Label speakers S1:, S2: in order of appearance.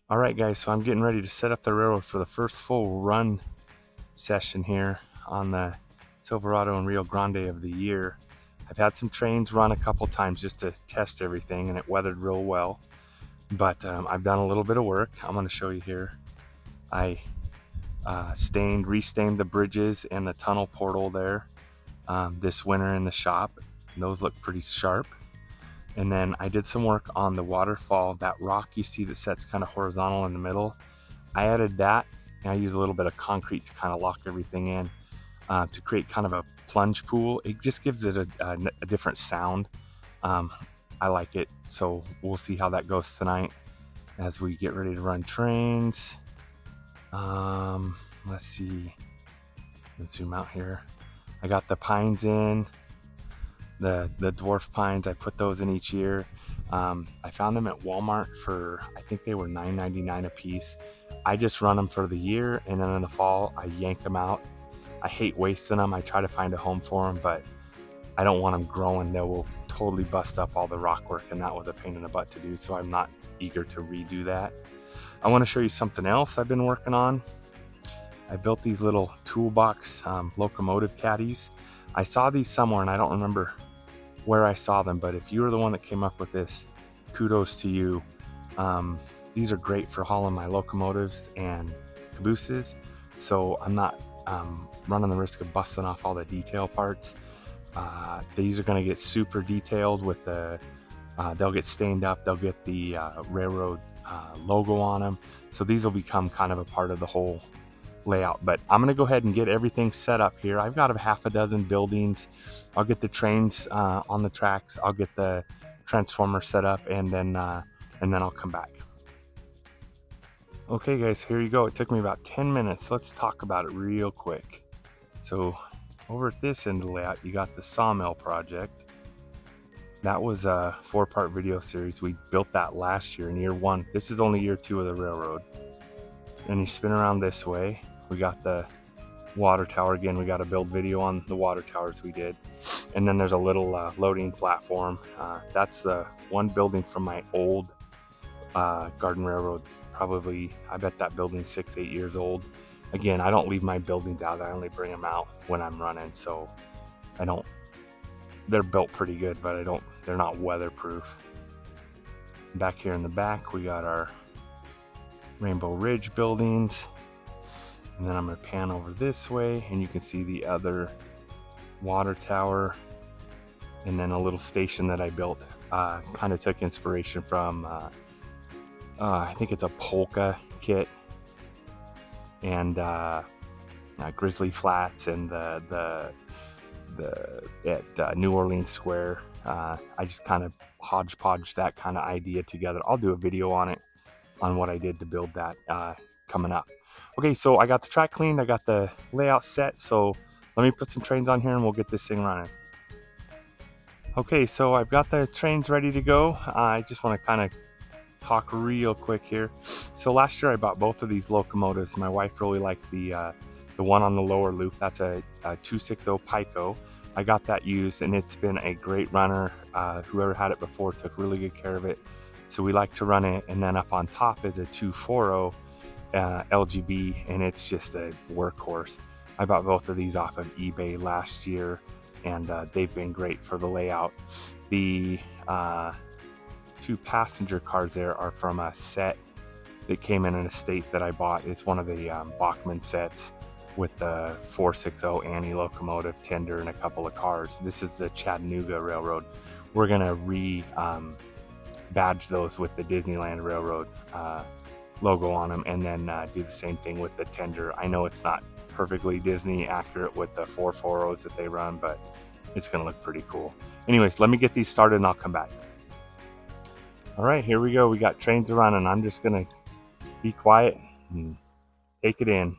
S1: All right, guys, so I'm getting ready to set up the railroad for the first full run session here on the Silverado and Rio Grande of the year. I've had some trains run a couple times just to test everything, and it weathered real well. But I've done a little bit of work. I'm going to show you here. I restained the bridges and the tunnel portal there this winter in the shop. Those look pretty sharp. And then I did some work on the waterfall, that rock you see that sets kind of horizontal in the middle. I added that, and I used a little bit of concrete to kind of lock everything in to create kind of a plunge pool. It just gives it a different sound. I like it, so we'll see how that goes tonight as we get ready to run trains. Let's see. Let's zoom out here. I got the pines in. The dwarf pines, I put those in each year. I found them at Walmart for, I think they were $9.99 a piece. I just run them for the year, and then in the fall I yank them out. I hate wasting them. I try to find a home for them, but I don't want them growing. They will totally bust up all the rock work, and that was a pain in the butt to do, so I'm not eager to redo that. I want to show you something else I've been working on. I built these little toolbox locomotive caddies. I saw these somewhere, and I don't remember where I saw them, but if you were the one that came up with this, kudos to you. These are great for hauling my locomotives and cabooses, so I'm not running the risk of busting off all the detail parts. These are going to get super detailed with the they'll get stained up, they'll get the railroad logo on them, so these will become kind of a part of the whole layout. But I'm going to go ahead and get everything set up here. I've got a half a dozen buildings. I'll get the trains on the tracks, I'll get the transformer set up, and then I'll come back. Okay guys, here you go. It took me about 10 minutes. Let's talk about it real quick. So over at this end of the layout, you got the sawmill project. That was a 4-part video series. We built that last year in year 1. This is only year 2 of the railroad. And you spin around this way. We got the water tower. Again, we got to build video on the water towers we did. And then there's a little loading platform. That's the one building from my old Garden Railroad. Probably, I bet that building's 6-8 years old. Again, I don't leave my buildings out. I only bring them out when I'm running. So they're built pretty good, but they're not weatherproof. Back here in the back, we got our Rainbow Ridge buildings. And then I'm going to pan over this way, and you can see the other water tower, and then a little station that I built. Kind of took inspiration from, I think it's a polka kit, and Grizzly Flats, and the at New Orleans Square. I just kind of hodgepodge that kind of idea together. I'll do a video on it, on what I did to build that coming up. Okay, so I got the track cleaned, I got the layout set, so let me put some trains on here and we'll get this thing running. Okay, so I've got the trains ready to go. I just want to kind of talk real quick here. So last year I bought both of these locomotives. My wife really liked the one on the lower loop. That's a 260 Pico. I got that used, and it's been a great runner. Whoever had it before took really good care of it, so we like to run it. And then up on top is a 240 LGB, and it's just a workhorse. I bought both of these off of eBay last year, and they've been great for the layout. The 2 passenger cars there are from a set that came in an estate that I bought. It's one of the Bachmann sets with the 460 Annie locomotive, tender, and a couple of cars. This is the Chattanooga Railroad. We're gonna badge those with the Disneyland Railroad logo on them, and then do the same thing with the tender. I know it's not perfectly Disney accurate with the 440s that they run, but it's gonna look pretty cool. Anyways, let me get these started and I'll come back. All right, here we go. We got trains running. I'm just gonna be quiet and take it in.